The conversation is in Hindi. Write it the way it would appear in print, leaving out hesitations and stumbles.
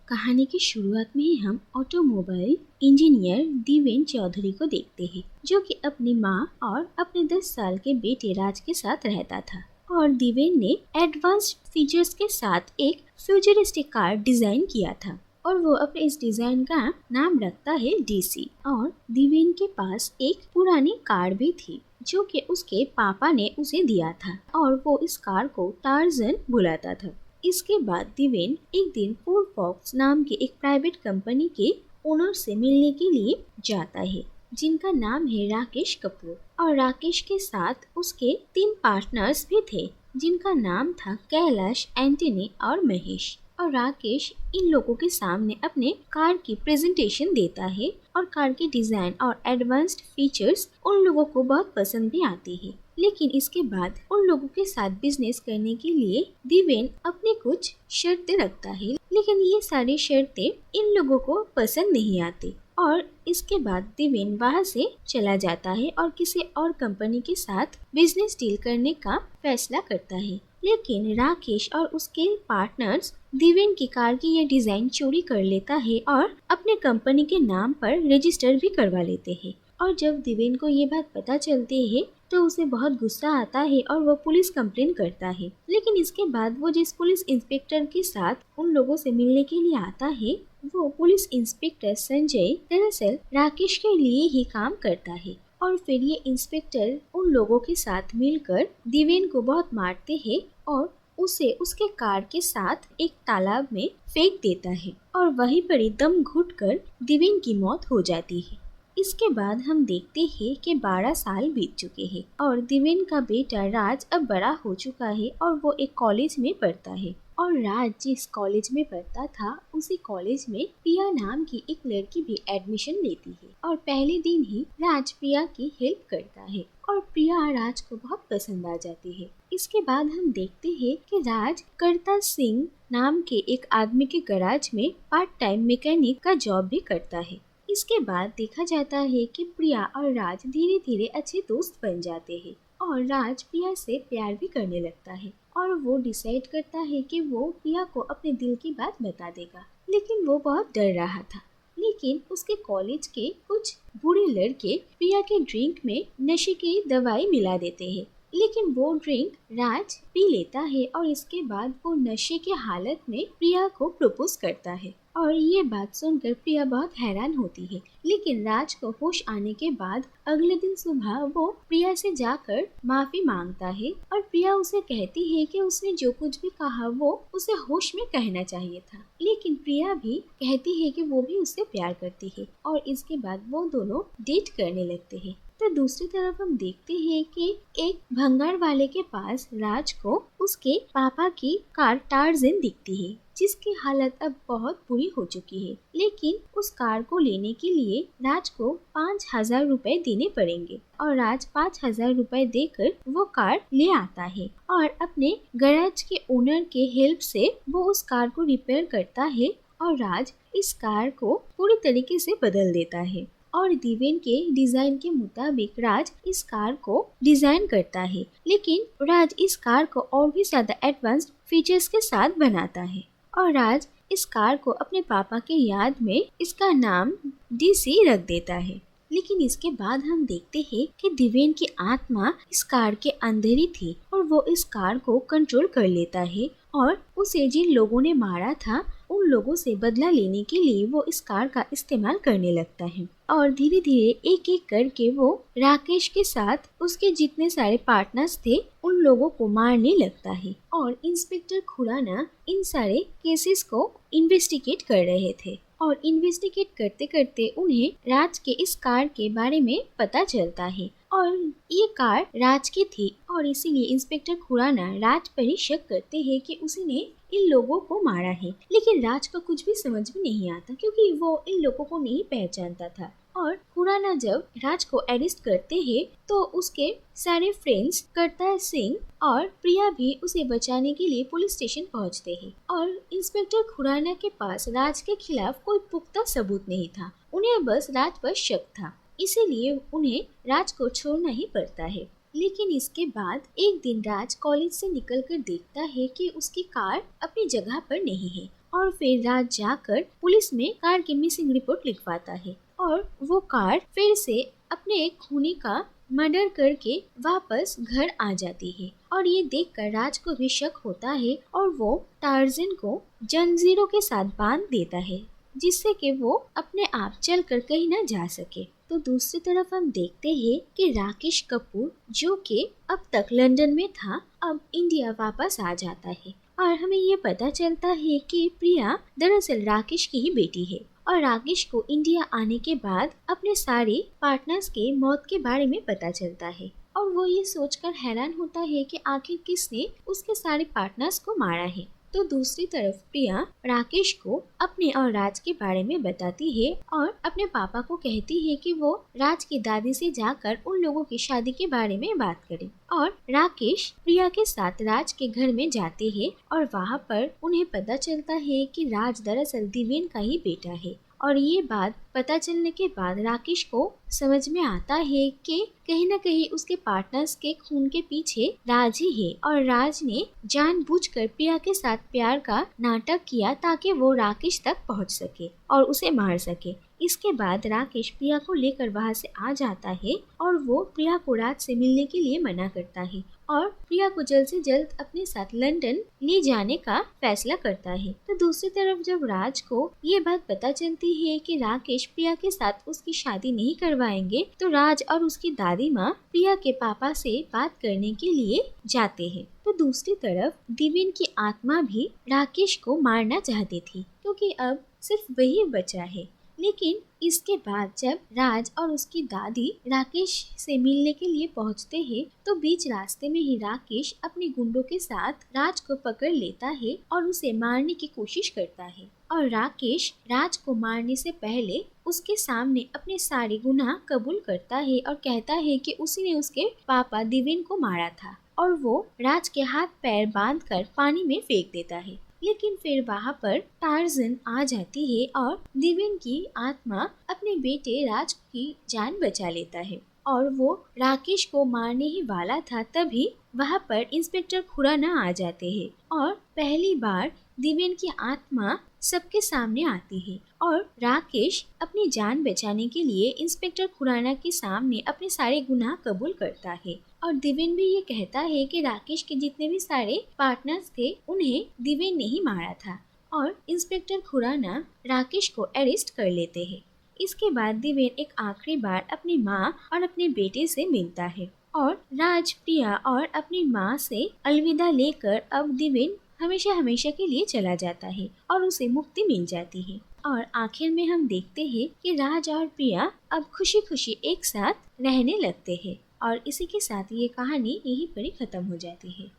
कहानी की शुरुआत में ही हम ऑटोमोबाइल इंजीनियर दिवेन चौधरी को देखते हैं, जो कि अपनी माँ और अपने 10 साल के बेटे राज के साथ रहता था। और दिवेन ने एडवांस्ड फीचर्स के साथ एक फ्यूचरिस्टिक कार डिजाइन किया था और वो अपने इस डिजाइन का नाम रखता है डीसी। और दिवेन के पास एक पुरानी कार भी थी जो कि उसके पापा ने उसे दिया था और वो इस कार को टार्जन बुलाता था। इसके बाद दिवेन एक दिन फोर्ड फॉक्स नाम के एक प्राइवेट कंपनी के ओनर से मिलने के लिए जाता है, जिनका नाम है राकेश कपूर। और राकेश के साथ उसके 3 पार्टनर्स भी थे, जिनका नाम था कैलाश, एंटनी और महेश। और राकेश इन लोगों के सामने अपने कार की प्रेजेंटेशन देता है और कार के डिजाइन और एडवांस्ड फीचर्स उन लोगों को बहुत पसंद भी आती है। लेकिन इसके बाद उन लोगों के साथ बिजनेस करने के लिए दिवेन अपने कुछ शर्तें रखता है, लेकिन ये सारी शर्तें इन लोगों को पसंद नहीं आती। और इसके बाद दिवेन वहाँ से चला जाता है और किसी और कंपनी के साथ बिजनेस डील करने का फैसला करता है। लेकिन राकेश और उसके पार्टनर्स दिवेन की कार की यह डिजाइन चोरी कर लेता है और अपने कंपनी के नाम पर रजिस्टर भी करवा लेते हैं। और जब दिवेन को ये बात पता चलती है तो उसे बहुत गुस्सा आता है और वो पुलिस कंप्लेन करता है। लेकिन इसके बाद वो जिस पुलिस इंस्पेक्टर के साथ उन लोगों से मिलने के लिए आता है, वो पुलिस इंस्पेक्टर संजय दरअसल राकेश के लिए ही काम करता है। और फिर ये इंस्पेक्टर उन लोगों के साथ मिलकर दिवेन को बहुत मारते हैं और उसे उसके कार के साथ एक तालाब में फेंक देता है और वहीं पर ही दम घुटकर दिवेन की मौत हो जाती है। इसके बाद हम देखते हैं कि 12 साल बीत चुके हैं और दिवेन का बेटा राज अब बड़ा हो चुका है और वो एक कॉलेज में पढ़ता है। और राज जिस कॉलेज में पढ़ता था उसी कॉलेज में प्रिया नाम की एक लड़की भी एडमिशन लेती है। और पहले दिन ही राज प्रिया की हेल्प करता है और प्रिया राज को बहुत पसंद आ जाती है। इसके बाद हम देखते हैं कि राज करता सिंह नाम के एक आदमी के गैराज में पार्ट टाइम मैकेनिक का जॉब भी करता है। इसके बाद देखा जाता है कि प्रिया और राज धीरे धीरे अच्छे दोस्त बन जाते हैं और राज प्रिया से प्यार भी करने लगता है और वो डिसाइड करता है कि वो प्रिया को अपने दिल की बात बता देगा। लेकिन वो बहुत डर रहा था। लेकिन उसके कॉलेज के कुछ बूढ़े लड़के प्रिया के ड्रिंक में नशे की दवाई मिला देते हैं, लेकिन वो ड्रिंक राज पी लेता है और इसके बाद वो नशे के हालत में प्रिया को प्रपोज करता है। और ये बात सुनकर प्रिया बहुत हैरान होती है। लेकिन राज को होश आने के बाद अगले दिन सुबह वो प्रिया से जाकर माफी मांगता है और प्रिया उसे कहती है कि उसने जो कुछ भी कहा वो उसे होश में कहना चाहिए था। लेकिन प्रिया भी कहती है कि वो भी उससे प्यार करती है और इसके बाद वो दोनों डेट करने लगते हैं। तो दूसरी तरफ हम देखते हैं कि एक भंगार वाले के पास राज को उसके पापा की कार टार्जन दिखती है, जिसकी हालत अब बहुत बुरी हो चुकी है। लेकिन उस कार को लेने के लिए राज को 5,000 रुपए देने पड़ेंगे और राज 5,000 रुपए देकर वो कार ले आता है और अपने गैराज के ओनर के हेल्प से वो उस कार को रिपेयर करता है और राज इस कार को पूरी तरीके से बदल देता है। और दिवेन के डिजाइन के मुताबिक राज इस कार को डिजाइन करता है, लेकिन राज इस कार को और भी ज्यादा एडवांस्ड फीचर्स के साथ बनाता है और राज इस कार को अपने पापा के याद में इसका नाम डीसी रख देता है। लेकिन इसके बाद हम देखते हैं कि दिवेन की आत्मा इस कार के अंदर ही थी और वो इस कार को कंट्रोल कर लेता है और उसे जिन लोगों ने मारा था उन लोगों से बदला लेने के लिए वो इस कार का इस्तेमाल करने लगता है। और धीरे धीरे एक एक करके वो राकेश के साथ उसके जितने सारे पार्टनर्स थे उन लोगों को मारने लगता है। और इंस्पेक्टर खुराना इन सारे केसेस को इन्वेस्टिगेट कर रहे थे और इन्वेस्टिगेट करते करते उन्हें राज के इस कार के बारे में पता चलता है और ये कार राज की थी और इसीलिए इंस्पेक्टर खुराना राज पर ही शक करते हैं कि उसने इन लोगों को मारा है। लेकिन राज को कुछ भी समझ में नहीं आता क्योंकि वो इन लोगों को नहीं पहचानता था। और खुराना जब राज को अरेस्ट करते हैं तो उसके सारे फ्रेंड्स करतार सिंह और प्रिया भी उसे बचाने के लिए पुलिस स्टेशन पहुंचते हैं। और इंस्पेक्टर खुराना के पास राज के खिलाफ कोई पुख्ता सबूत नहीं था, उन्हें बस राज पर शक था, इसीलिए उन्हें राज को छोड़ना ही पड़ता है। लेकिन इसके बाद एक दिन राज कॉलेज से निकलकर देखता है कि उसकी कार अपनी जगह पर नहीं है और फिर राज जाकर पुलिस में कार की मिसिंग रिपोर्ट लिखवाता है और वो कार फिर से अपने एक खूनी का मर्डर करके वापस घर आ जाती है। और ये देखकर राज को भी शक होता है और वो टार्जन को जंजीरों के साथ बांध देता है जिससे कि वो अपने आप चलकर कहीं ना जा सके। तो दूसरी तरफ हम देखते हैं कि राकेश कपूर जो कि अब तक लंदन में था अब इंडिया वापस आ जाता है और हमें ये पता चलता है कि प्रिया दरअसल राकेश की ही बेटी है और राकेश को इंडिया आने के बाद अपने सारे पार्टनर्स के मौत के बारे में पता चलता है और वो ये सोचकर हैरान होता है कि आखिर किसने उसके सारे पार्टनर्स को मारा है। तो दूसरी तरफ प्रिया राकेश को अपने और राज के बारे में बताती है और अपने पापा को कहती है कि वो राज की दादी से जाकर उन लोगों की शादी के बारे में बात करे। और राकेश प्रिया के साथ राज के घर में जाते हैं और वहाँ पर उन्हें पता चलता है कि राज दरअसल दिव्यन का ही बेटा है। और ये बात पता चलने के बाद राकेश को समझ में आता है कि कहीं न कहीं उसके पार्टनर्स के खून के पीछे राज ही है और राज ने जानबूझकर प्रिया के साथ प्यार का नाटक किया ताकि वो राकेश तक पहुंच सके और उसे मार सके। इसके बाद राकेश प्रिया को लेकर वहां से आ जाता है और वो प्रिया को राज से मिलने के लिए मना करता है और प्रिया को जल्द से जल्द अपने साथ लंदन ले जाने का फैसला करता है। तो दूसरी तरफ जब राज को ये बात पता चलती है कि राकेश प्रिया के साथ उसकी शादी नहीं करवाएंगे तो राज और उसकी दादी माँ प्रिया के पापा से बात करने के लिए जाते हैं। तो दूसरी तरफ दिव्यन की आत्मा भी राकेश को मारना चाहती थी क्योंकि अब सिर्फ वही बचा है। लेकिन इसके बाद जब राज और उसकी दादी राकेश से मिलने के लिए पहुंचते हैं तो बीच रास्ते में ही राकेश अपने गुंडों के साथ राज को पकड़ लेता है और उसे मारने की कोशिश करता है। और राकेश राज को मारने से पहले उसके सामने अपने सारे गुनाह कबूल करता है और कहता है कि उसी ने उसके पापा दिव्यन को मारा था और वो राज के हाथ पैर बांधकर पानी में फेंक देता है। लेकिन फिर वहाँ पर टार्जन आ जाती है और दिव्यन की आत्मा अपने बेटे राज की जान बचा लेता है और वो राकेश को मारने ही वाला था तभी वहाँ पर इंस्पेक्टर खुराना आ जाते हैं और पहली बार दिव्यन की आत्मा सबके सामने आती है और राकेश अपनी जान बचाने के लिए इंस्पेक्टर खुराना के सामने अपने सारे गुनाह कबूल करता है और दिव्यन भी ये कहता है कि राकेश के जितने भी सारे पार्टनर्स थे उन्हें दिव्यन ने ही मारा था और इंस्पेक्टर खुराना राकेश को अरेस्ट कर लेते हैं। इसके बाद दिव्यन एक आखिरी बार अपनी माँ और अपने बेटे से मिलता है और राज प्रिया और अपनी माँ से अलविदा लेकर अब दिव्यन हमेशा हमेशा के लिए चला जाता है और उसे मुक्ति मिल जाती है। और आखिर में हम देखते हैं कि राज और प्रिया अब खुशी खुशी एक साथ रहने लगते हैं और इसी के साथ ये कहानी यहीं पर ही खत्म हो जाती है।